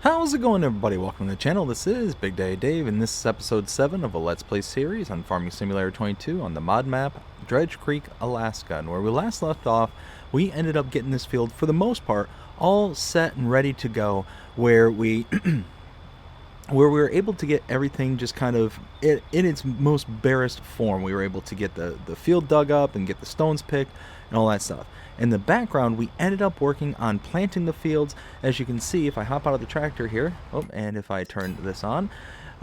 How's it going, everybody? Welcome to the channel. This is Big Day Dave, and this is episode 7 of a Let's Play series on Farming Simulator 22 on the mod map Dredge Creek, Alaska. And where we last left off, we ended up getting this field, for the most part, all set and ready to go, where we where we were able to get everything just kind of in its most barest form. We were able to get the field dug up and get the stones picked and all that stuff. In the background, we ended up working on planting the fields. As you can see, if I hop out of the tractor here, and if I turn this on,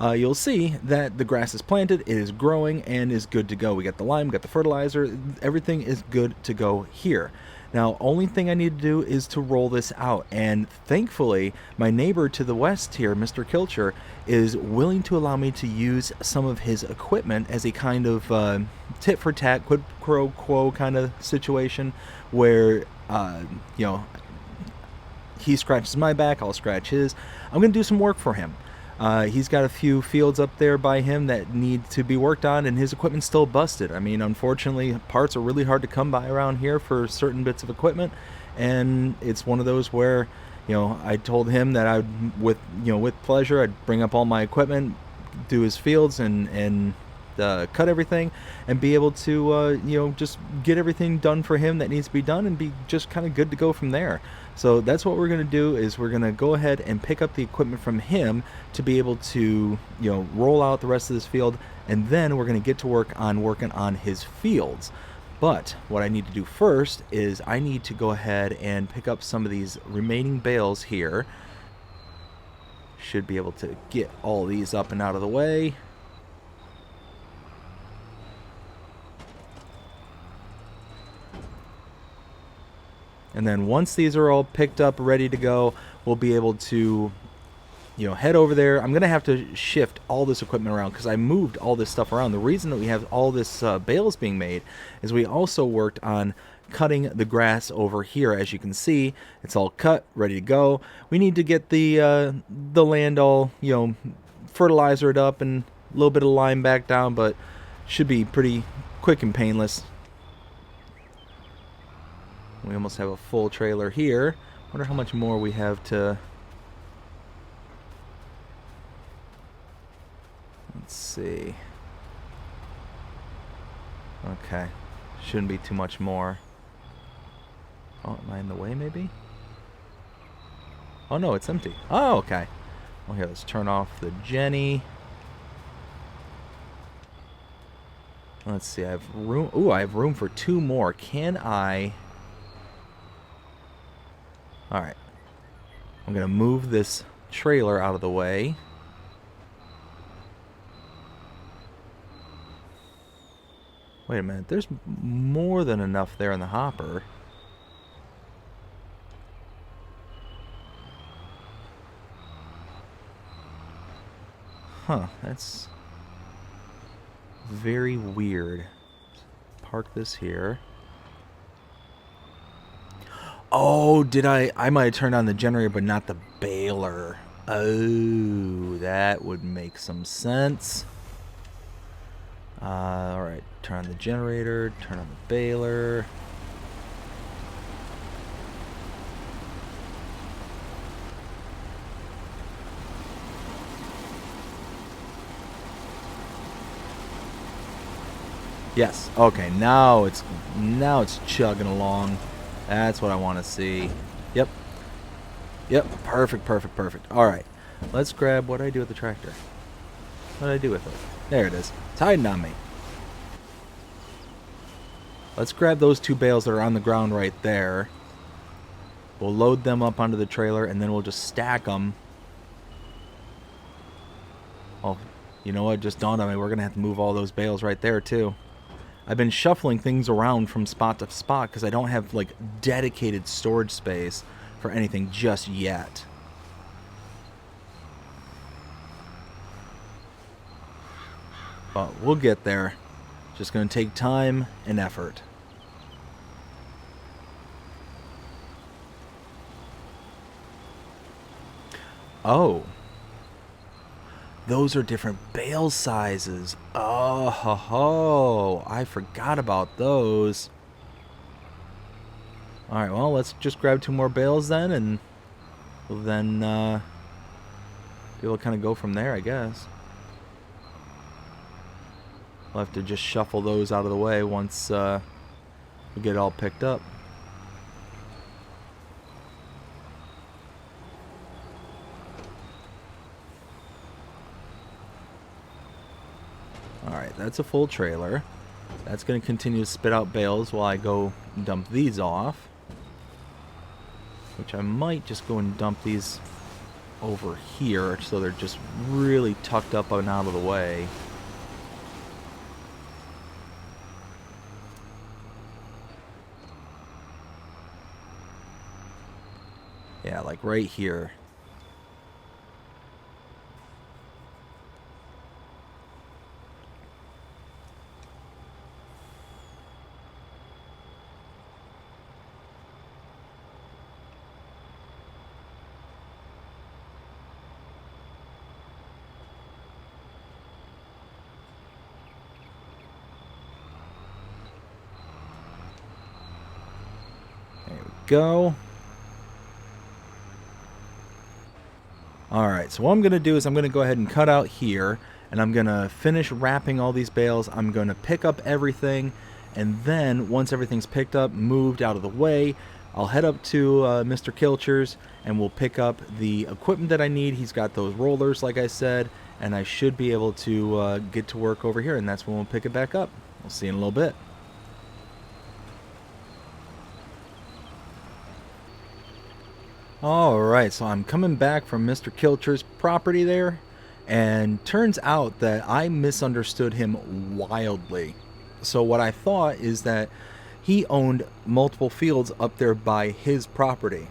you'll see that the grass is planted, it is growing, and is good to go. We got the lime, we got the fertilizer, everything is good to go here. Now, only thing I need to do is to roll this out, and thankfully, my neighbor to the west here, Mr. Kilcher, is willing to allow me to use some of his equipment as a kind of tit-for-tat, quid pro quo kind of situation, where, you know, he scratches my back, I'll scratch his. I'm going to do some work for him. He's got a few fields up there by him that need to be worked on, and his equipment's still busted. I mean, unfortunately, parts are really hard to come by around here for certain bits of equipment, and it's one of those where, you know, I told him that I'd, with pleasure, I'd bring up all my equipment, do his fields, and cut everything, and be able to, just get everything done for him that needs to be done, and be just kind of good to go from there. So that's what we're going to do, is we're going to go ahead and pick up the equipment from him to be able to, roll out the rest of this field, and then we're going to get to work on working on his fields. But what I need to do first is I need to go ahead and pick up some of these remaining bales here. Should be able to get all these up and out of the way. And then once these are all picked up, ready to go, we'll be able to, head over there. I'm going to have to shift all this equipment around because I moved all this stuff around. The reason that we have all this bales being made is we also worked on cutting the grass over here. As you can see, it's all cut, ready to go. We need to get the land all, fertilizered up and a little bit of lime back down, but should be pretty quick and painless. We almost have a full trailer here. Wonder how much more we have to... Let's see. Okay. Shouldn't be too much more. Oh, am I in the way maybe? Oh no, it's empty. Oh, okay. Well, here, let's turn off the Jenny. Let's see, I have room... Ooh, I have room for 2 more. Can I... Alright, I'm going to move this trailer out of the way. Wait a minute, there's more than enough there in the hopper. Huh, that's very weird. Park this here. Oh, did I might have turned on the generator, but not the baler. Oh, that would make some sense. Alright, turn on the generator, turn on the baler. Yes, okay, now it's chugging along. That's what I want to see. Yep. Yep. Perfect, perfect, perfect. Alright. Let's grab... What did I do with the tractor? What did I do with it? There it is. It's hiding on me. Let's grab those 2 bales that are on the ground right there. We'll load them up onto the trailer, and then we'll just stack them. Oh, you know what? It just dawned on me. We're going to have to move all those bales right there, too. I've been shuffling things around from spot to spot because I don't have, like, dedicated storage space for anything just yet. But we'll get there. Just going to take time and effort. Oh. Those are different bale sizes. Oh, ho, ho. I forgot about those. Alright, well, let's just grab 2 more bales then, and we'll then be able to kind of go from there, I guess. I'll have to just shuffle those out of the way once we get it all picked up. Alright, that's a full trailer. That's going to continue to spit out bales while I go dump these off. Which I might just go and dump these over here so they're just really tucked up and out of the way. Yeah, like right here. There we go. Alright, so what I'm going to do is I'm going to go ahead and cut out here, and I'm going to finish wrapping all these bales. I'm going to pick up everything, and then once everything's picked up, moved out of the way, I'll head up to Mr. Kilcher's, and we'll pick up the equipment that I need. He's got those rollers, like I said, and I should be able to get to work over here, and that's when we'll pick it back up. We'll see you in a little bit. Alright, so I'm coming back from Mr. Kilcher's property there, and turns out that I misunderstood him wildly. So what I thought is that he owned multiple fields up there by his property.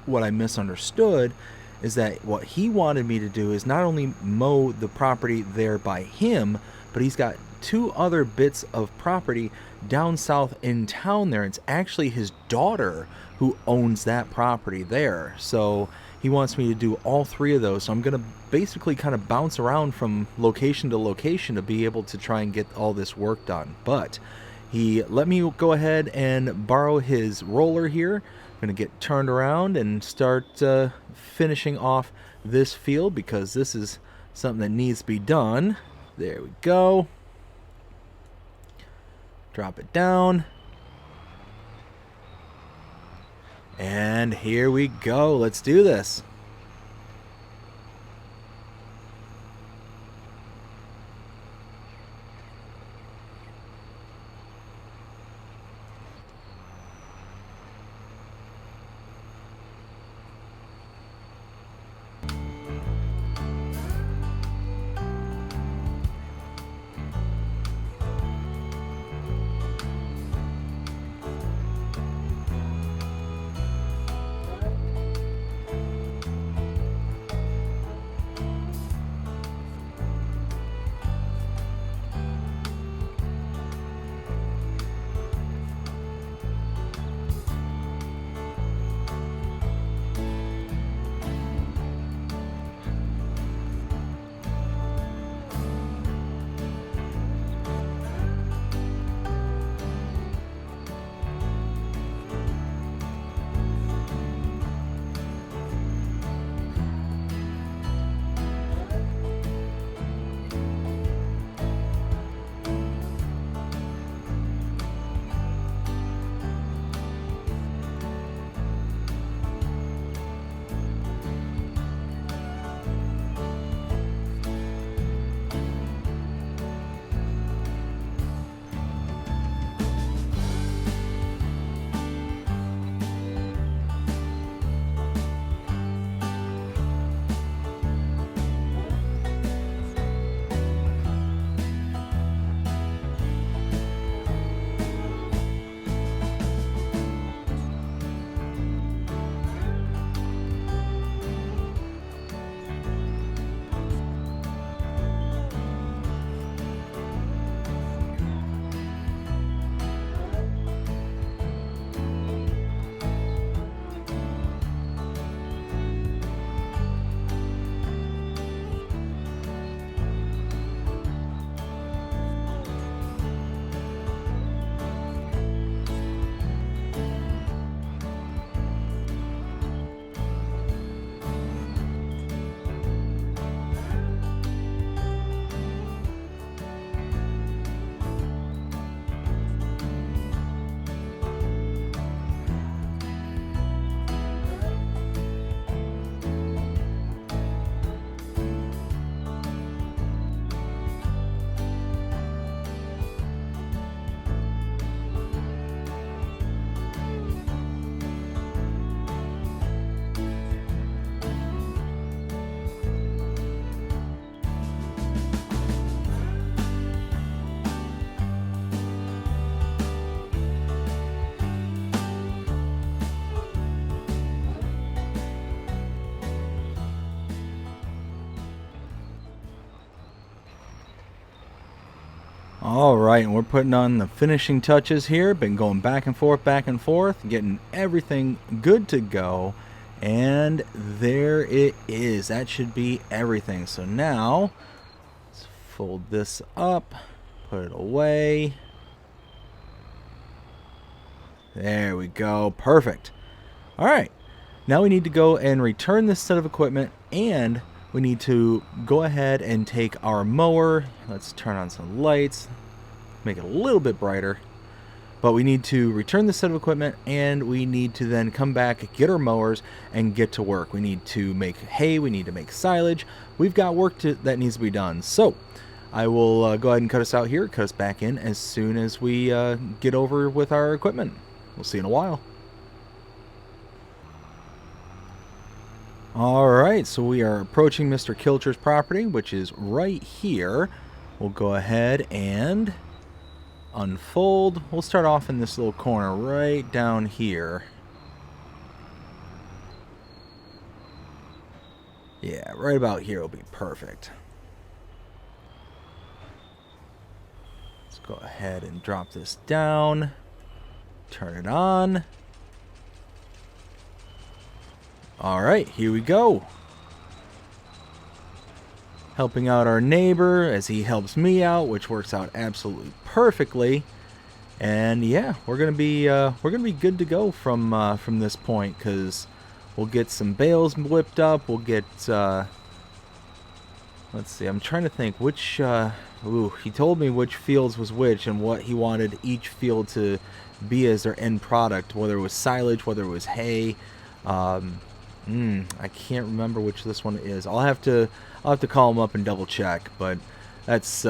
What I misunderstood is that what he wanted me to do is not only mow the property there by him, but he's got 2 other bits of property down south in town there. It's actually his daughter who owns that property there. So he wants me to do all 3 of those. So I'm going to basically kind of bounce around from location to location to be able to try and get all this work done. But he let me go ahead and borrow his roller here. I'm going to get turned around and start finishing off this field because this is something that needs to be done. There we go. Drop it down. And here we go. Let's do this. All right, and we're putting on the finishing touches here. Been going back and forth, getting everything good to go. And there it is. That should be everything. So now, let's fold this up, put it away. There we go. Perfect. All right. Now we need to go and return this set of equipment, and we need to go ahead and take our mower. Let's turn on some lights, make it a little bit brighter. But we need to return the set of equipment, and we need to then come back, get our mowers, and get to work. We need to make hay. We need to make silage. We've got work that needs to be done. So I will go ahead and cut us out here, cut us back in as soon as we get over with our equipment. We'll see you in a while. Alright, so we are approaching Mr. Kilcher's property, which is right here. We'll go ahead and unfold. We'll start off in this little corner right down here. Yeah, right about here will be perfect. Let's go ahead and drop this down. Turn it on. Alright, here we go. Helping out our neighbor as he helps me out, which works out absolutely perfectly. And yeah, we're gonna be good to go from this point, because we'll get some bales whipped up. We'll get let's see, I'm trying to think which he told me which fields was which and what he wanted each field to be as their end product, whether it was silage, whether it was hay. I can't remember which this one is. I'll have to call him up and double check, but that's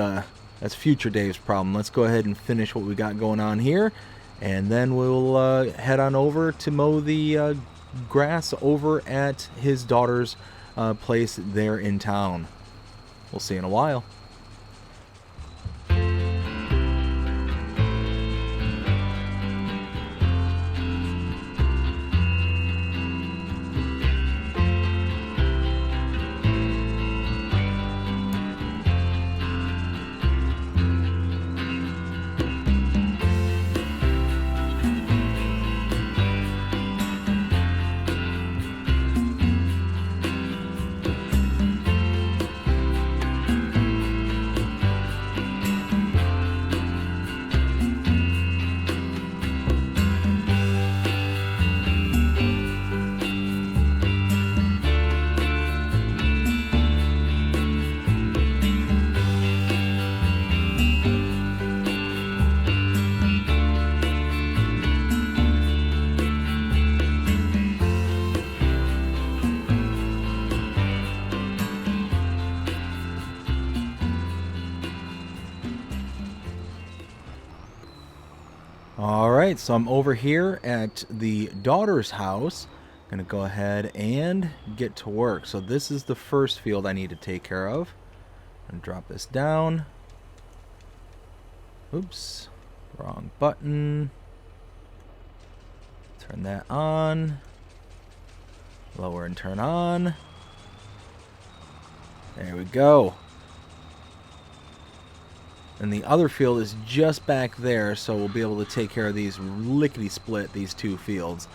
future Dave's problem. Let's go ahead and finish what we got going on here, and then we'll head on over to mow the grass over at his daughter's place there in town. We'll see you in a while. Alright, so I'm over here at the daughter's house. Gonna go ahead and get to work. So this is the first field I need to take care of. And drop this down. Oops, wrong button. Turn that on. Lower and turn on. There we go. And the other field is just back there, so we'll be able to take care of these lickety-split, these two fields.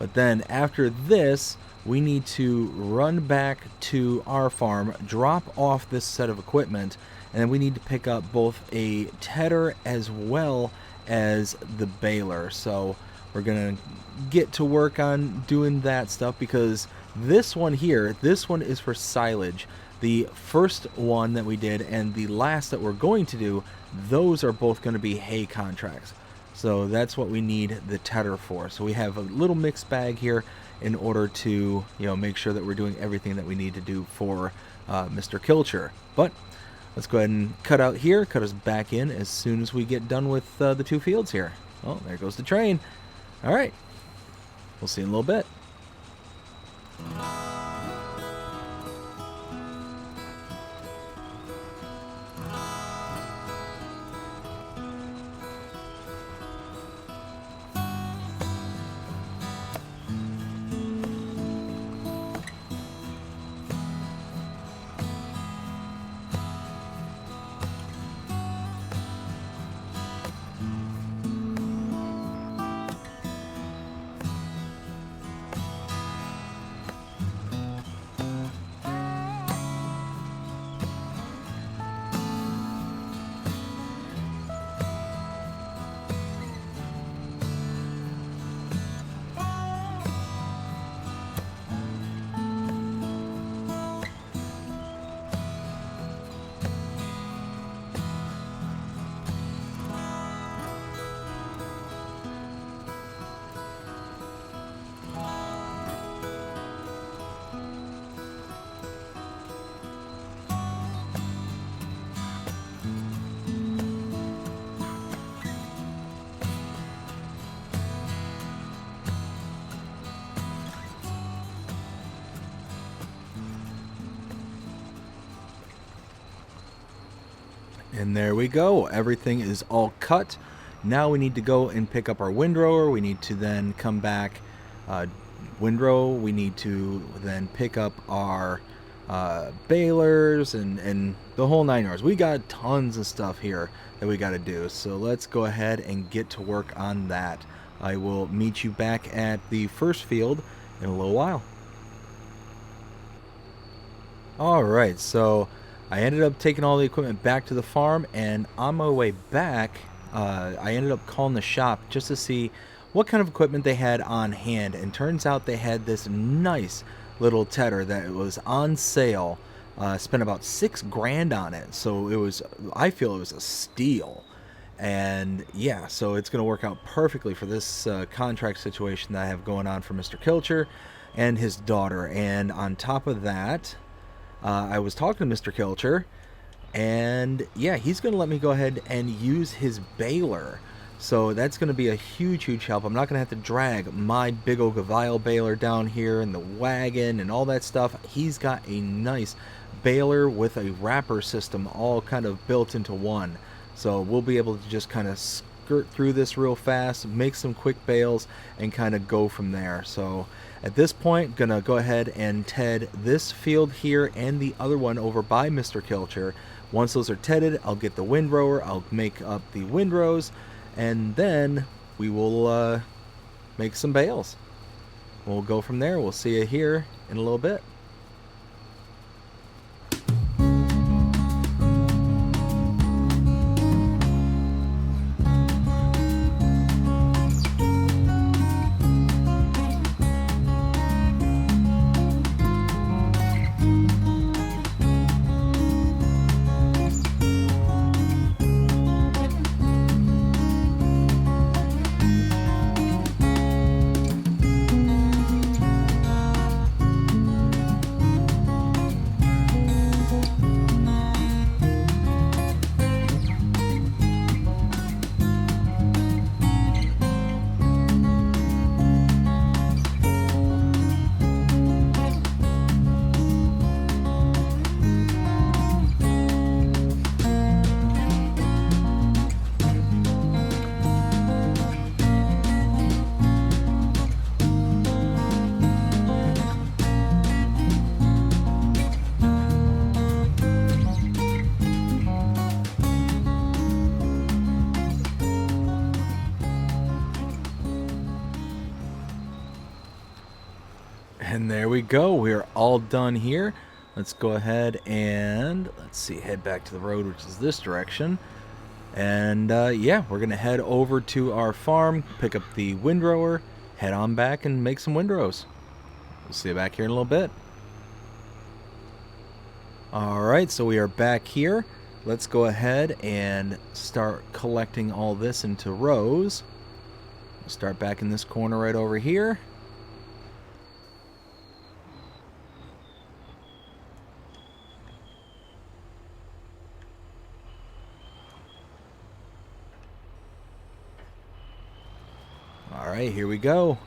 But then after this, we need to run back to our farm, drop off this set of equipment, and then we need to pick up both a tedder as well as the baler. So we're going to get to work on doing that stuff, because this one here, this one is for silage. The first one that we did and the last that we're going to do, those are both going to be hay contracts. So that's what we need the tedder for. So we have a little mixed bag here in order to, make sure that we're doing everything that we need to do for Mr. Kilcher. But let's go ahead and cut out here, cut us back in as soon as we get done with the two fields here. Oh, there goes the train. All right. We'll see you in a little bit. And there we go. Everything is all cut. Now we need to go and pick up our windrower. We need to then come back, windrow. We need to then pick up our balers and the whole 9 yards. We got tons of stuff here that we got to do. So let's go ahead and get to work on that. I will meet you back at the first field in a little while. Alright, so I ended up taking all the equipment back to the farm, and on my way back, I ended up calling the shop just to see what kind of equipment they had on hand, and turns out they had this nice little tedder that was on sale. Spent about $6,000 on it, so it was, I feel it was a steal. And yeah, so it's going to work out perfectly for this contract situation that I have going on for Mr. Kilcher and his daughter. And on top of that, I was talking to Mr. Kilcher, and yeah, he's going to let me go ahead and use his baler. So that's going to be a huge, huge help. I'm not going to have to drag my big old Gavile baler down here and the wagon and all that stuff. He's got a nice baler with a wrapper system all kind of built into one. So we'll be able to just kind of skirt through this real fast, make some quick bales, and kind of go from there. So at this point, gonna go ahead and ted this field here and the other one over by Mr. Kilcher. Once those are tedded, I'll get the windrower, I'll make up the windrows, and then we will make some bales. We'll go from there. We'll see you here in a little bit. And there we go. We are all done here. Let's go ahead and, let's see, head back to the road, which is this direction. And yeah, we're going to head over to our farm, pick up the windrower, head on back and make some windrows. We'll see you back here in a little bit. Alright, so we are back here. Let's go ahead and start collecting all this into rows. We'll start back in this corner right over here. Alright, here we go.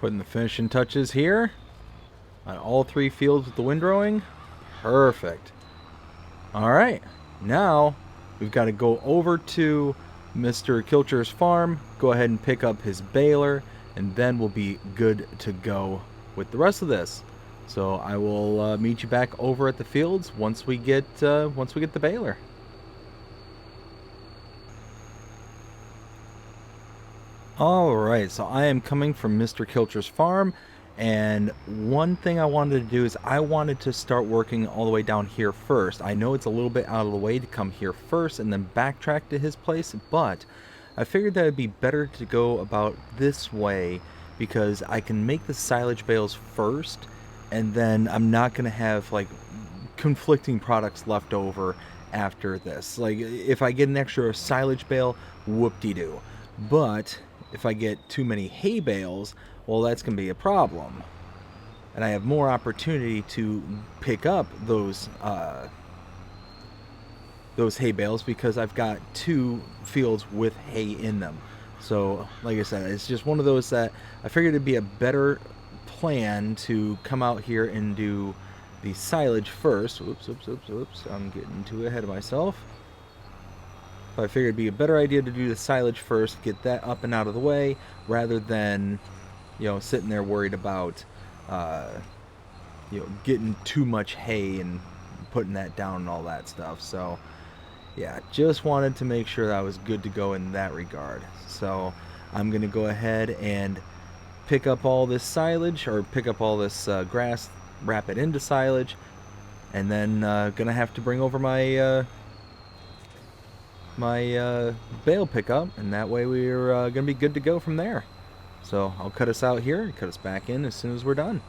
Putting the finishing touches here on all 3 fields with the windrowing. Perfect. Alright, now we've got to go over to Mr. Kilcher's farm, go ahead and pick up his baler, and then we'll be good to go with the rest of this. So I will meet you back over at the fields once we get the baler. Alright, so I am coming from Mr. Kilcher's farm, and one thing I wanted to do is I wanted to start working all the way down here first. I know it's a little bit out of the way to come here first and then backtrack to his place, but I figured that it'd be better to go about this way because I can make the silage bales first, and then I'm not going to have like conflicting products left over after this. Like if I get an extra silage bale, whoop-de-doo. But if I get too many hay bales, well, that's going to be a problem. And I have more opportunity to pick up those hay bales because I've got 2 fields with hay in them. So, like I said, it's just one of those that I figured it'd be a better plan to come out here and do the silage first. Oops, I'm getting too ahead of myself. But I figured it'd be a better idea to do the silage first, get that up and out of the way, rather than, you know, sitting there worried about, getting too much hay and putting that down and all that stuff. So, yeah, just wanted to make sure that I was good to go in that regard. So, I'm going to go ahead and pick up all this silage, or pick up all this grass, wrap it into silage, and then going to have to bring over my bale pickup, and that way we're going to be good to go from there. So I'll cut us out here and cut us back in as soon as we're done.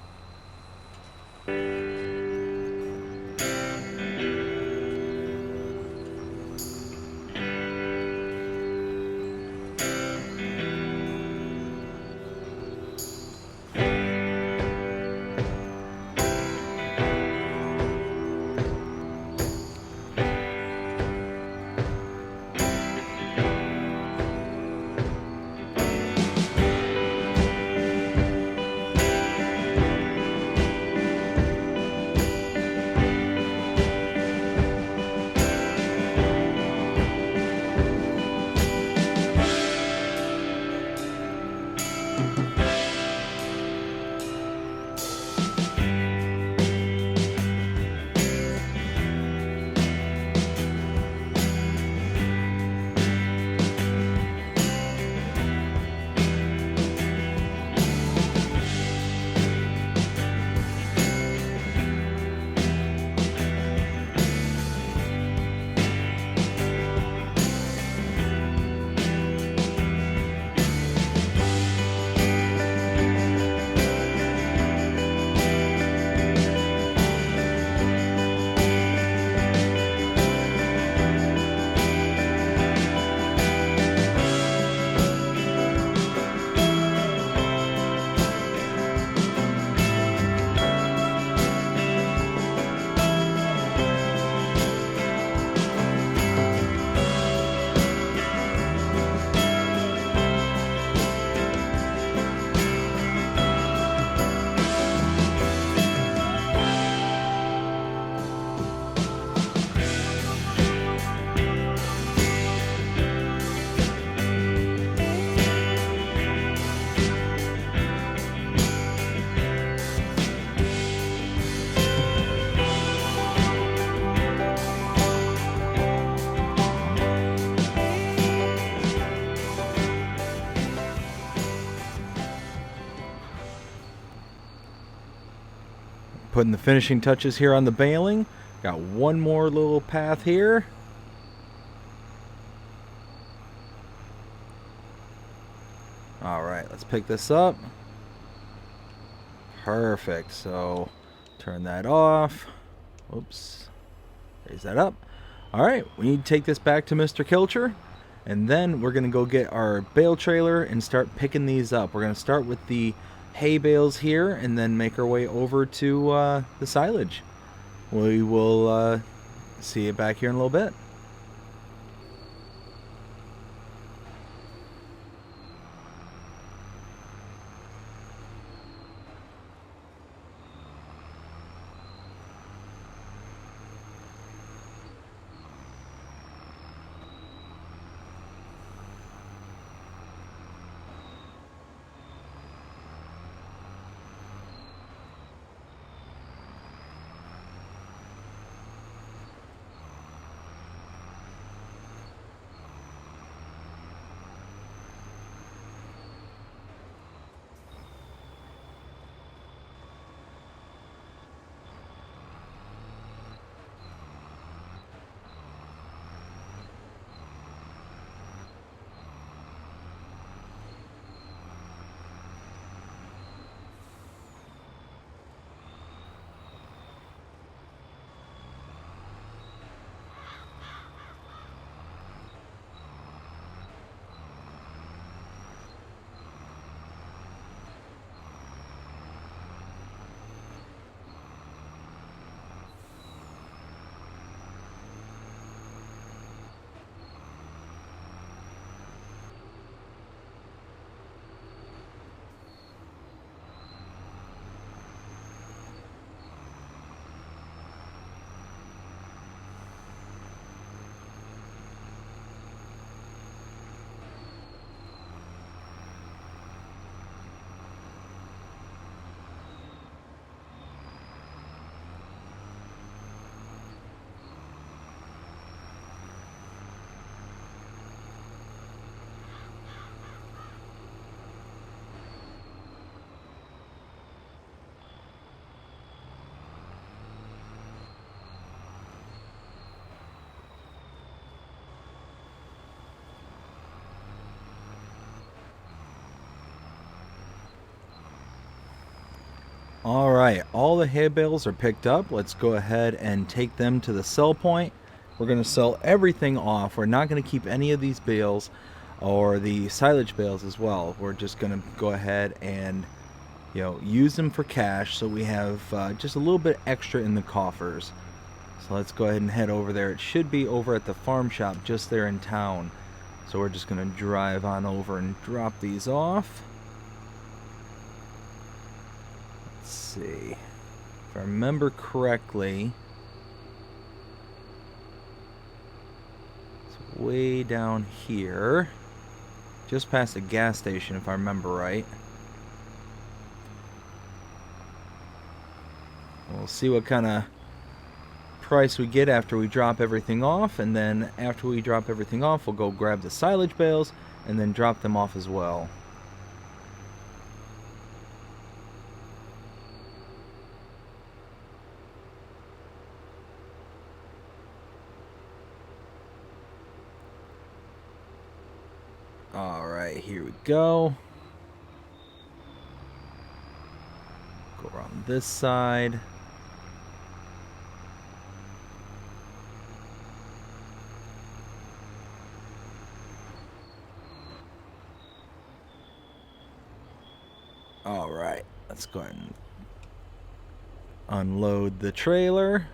Putting the finishing touches here on the baling. Got one more little path here. Alright, let's pick this up. Perfect. So, turn that off. Oops. Raise that up. Alright, we need to take this back to Mr. Kilcher. And then we're going to go get our bale trailer and start picking these up. We're going to start with the hay bales here and then make our way over to the silage. We will see you back here in a little bit. Alright, all the hay bales are picked up. Let's go ahead and take them to the sell point. We're going to sell everything off. We're not going to keep any of these bales or the silage bales as well. We're just going to go ahead and use them for cash so we have just a little bit extra in the coffers. So let's go ahead and head over there. It should be over at the farm shop just there in town. So we're just going to drive on over and drop these off. Let's see. If I remember correctly, it's way down here. Just past a gas station if I remember right. We'll see what kind of price we get after we drop everything off, and then after we drop everything off, we'll go grab the silage bales and then drop them off as well. Alright, here we go. Go around this side. Alright, let's go ahead and unload the trailer.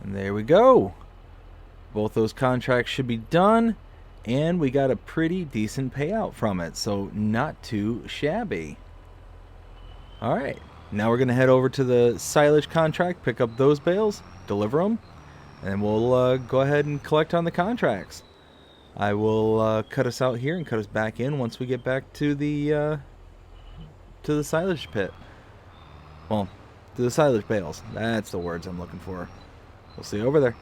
And there we go. Both those contracts should be done, and we got a pretty decent payout from it, so not too shabby. Alright, now we're going to head over to the silage contract, pick up those bales, deliver them, and we'll go ahead and collect on the contracts. I will cut us out here and cut us back in once we get back to the silage pit. Well, to the silage bales. That's the words I'm looking for. We'll see you over there.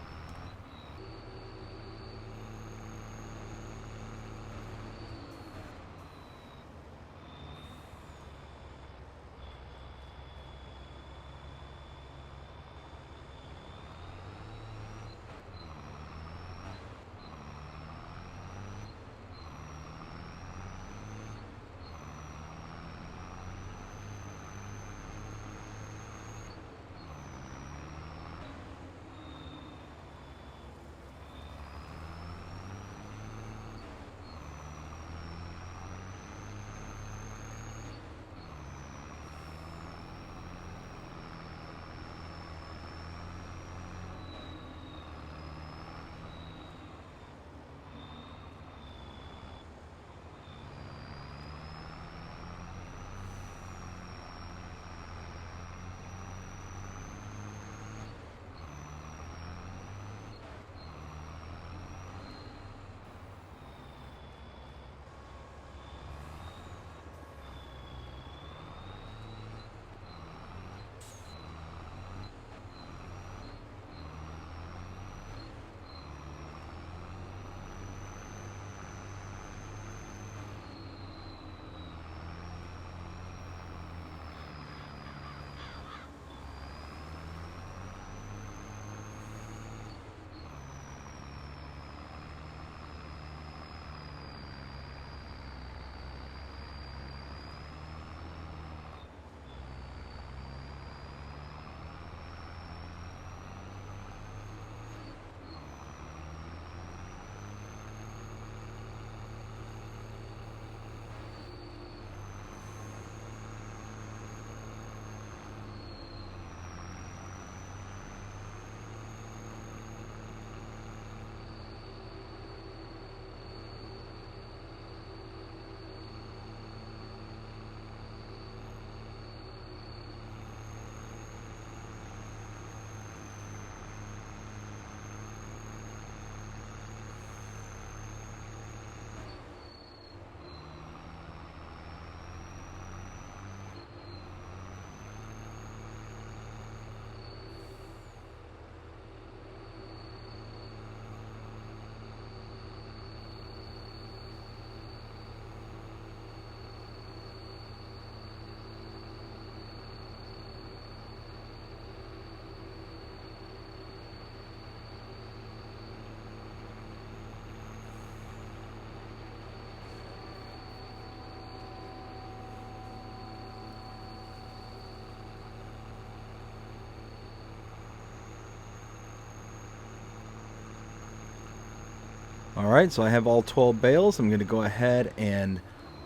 Alright, so I have all 12 bales. I'm going to go ahead and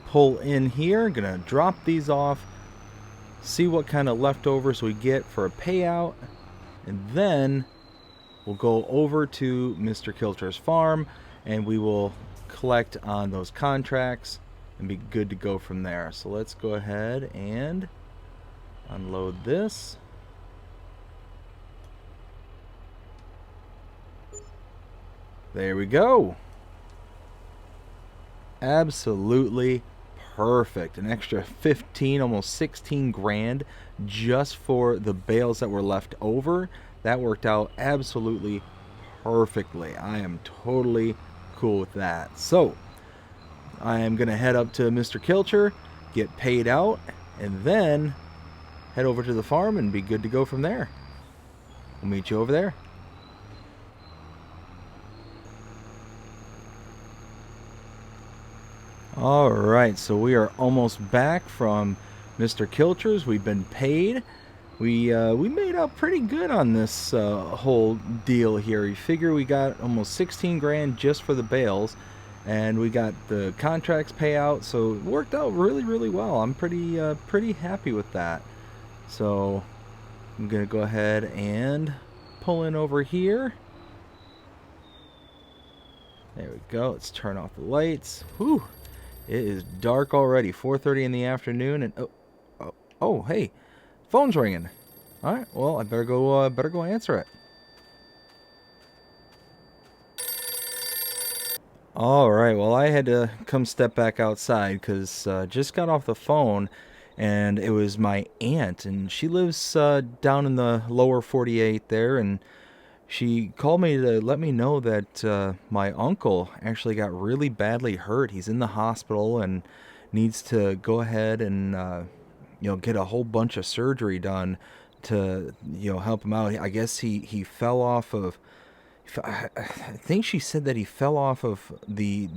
pull in here. I'm going to drop these off, see what kind of leftovers we get for a payout, and then we'll go over to Mr. Kilcher's farm and we will collect on those contracts and be good to go from there. So let's go ahead and unload this. There we go. Absolutely perfect. An extra 15, almost 16 grand just for the bales that were left over. That worked out absolutely perfectly. I am totally cool with that. So I am going to head up to Mr. Kilcher, get paid out, and then head over to the farm and be good to go from there. We'll meet you over there. Alright, so we are almost back from Mr. Kilcher's. We've been paid. We made out pretty good on this whole deal here. You figure we got almost 16 grand just for the bales, and we got the contracts payout, so it worked out really well. I'm pretty happy with that. So I'm gonna go ahead and pull in over here. There we go. Let's turn off the lights. Whew. It is dark already, 4:30 in the afternoon, and oh, hey, phone's ringing. All right, well, I better go answer it. All right, well, I had to come step back outside because just got off the phone, and it was my aunt, and she lives down in the lower 48 there, and she called me to let me know that my uncle actually got really badly hurt. He's in the hospital and needs to go ahead and get a whole bunch of surgery done to help him out. I guess he fell off of. I think she said that he fell off of the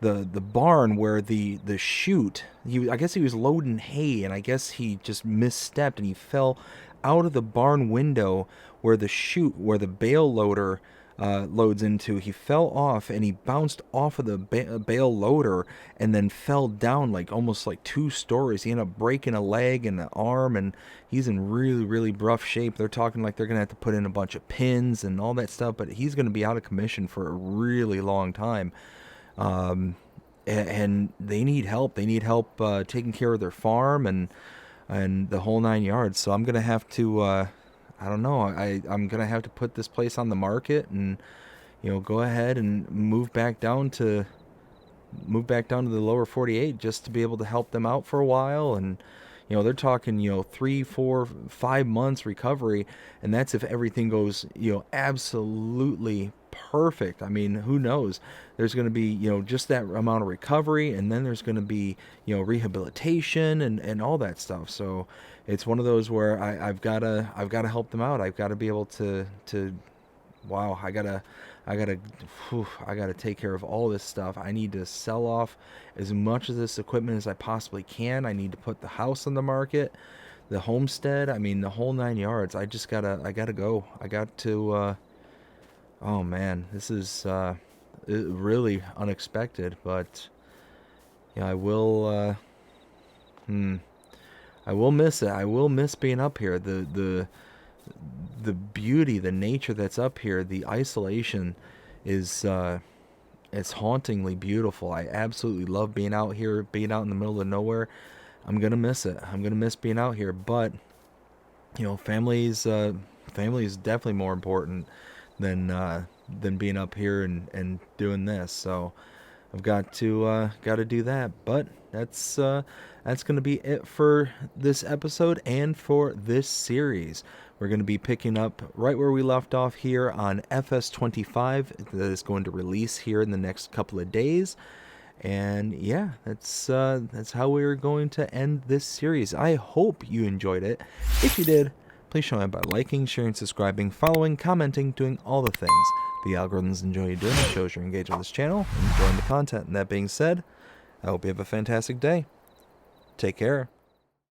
barn where the chute. I guess he was loading hay, and I guess he just misstepped and he fell out of the barn window where the chute, where the bale loader loads into. He fell off and he bounced off of the bale loader and then fell down almost like 2 stories. He ended up breaking a leg and an arm, and he's in really rough shape. They're talking like they're gonna have to put in a bunch of pins and all that stuff, but he's gonna be out of commission for a really long time. And they need help. They need help taking care of their farm and the whole 9 yards. So I'm gonna have to I don't know, I'm gonna have to put this place on the market and go ahead and move back down to the lower 48 just to be able to help them out for a while. And they're talking 3, 4, 5 months recovery, and that's if everything goes absolutely perfect. I mean, who knows? There's going to be just that amount of recovery, and then there's going to be rehabilitation and all that stuff. So it's one of those where I've got to help them out. I've got to be able to wow, I gotta take care of all this stuff. I need to sell off as much of this equipment as I possibly can. I need to put the house on the market, the homestead. I mean, the whole 9 yards. I gotta go. I got to. Oh man, this is really unexpected, but yeah, I will miss it. I will miss being up here. The beauty, the nature that's up here, the isolation is it's hauntingly beautiful. I absolutely love being out here, being out in the middle of nowhere. I'm gonna miss it. I'm gonna miss being out here, but family is definitely more important than being up here and doing this. So I've got to do that. But that's going to be it for this episode and for this series. We're going to be picking up right where we left off here on FS25. That is going to release here in the next couple of days. And yeah, that's how we're going to end this series. I hope you enjoyed it. If you did, please show it by liking, sharing, subscribing, following, commenting, doing all the things the algorithms enjoy you doing. It shows you're engaged with this channel and enjoying the content. And that being said, I hope you have a fantastic day. Take care.